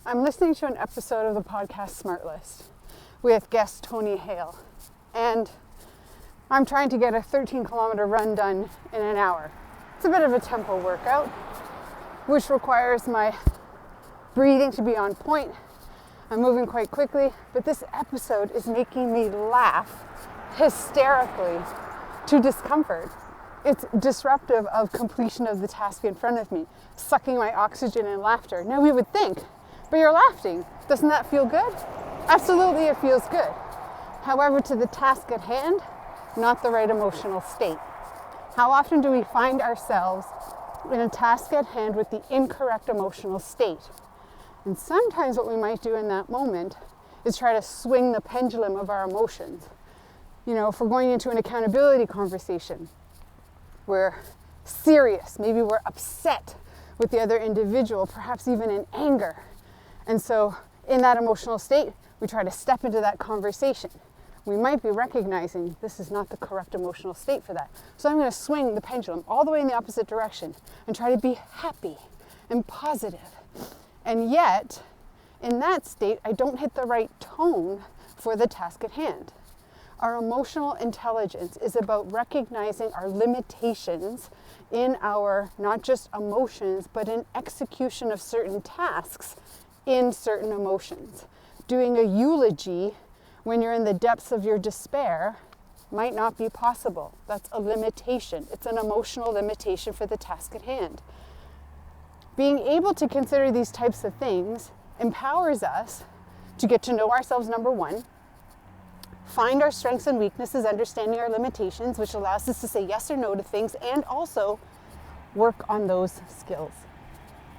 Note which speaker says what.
Speaker 1: I'm listening to an episode of the podcast Smart List with guest Tony Hale, and I'm trying to get a 13-kilometer run done in an hour. It's a bit of a tempo workout, which requires my breathing to be on point. I'm moving quite quickly, but this episode is making me laugh hysterically to discomfort. It's disruptive of completion of the task in front of me, sucking my oxygen and laughter. Now we would think, but you're laughing. Doesn't that feel good? Absolutely, it feels good. However, to the task at hand, not the right emotional state. How often do we find ourselves in a task at hand with the incorrect emotional state? And sometimes what we might do in that moment is try to swing the pendulum of our emotions. You know, if we're going into an accountability conversation, we're serious, maybe we're upset with the other individual, perhaps even in anger. And so in that emotional state, we try to step into that conversation. We might be recognizing this is not the correct emotional state for that. So I'm going to swing the pendulum all the way in the opposite direction and try to be happy and positive. And yet, in that state, I don't hit the right tone for the task at hand. Our emotional intelligence is about recognizing our limitations in our, not just emotions, but in execution of certain tasks in certain emotions. Doing a eulogy when you're in the depths of your despair might not be possible. That's a limitation. It's an emotional limitation for the task at hand. Being able to consider these types of things empowers us to get to know ourselves, number one, find our strengths and weaknesses, understanding our limitations, which allows us to say yes or no to things, and also work on those skills.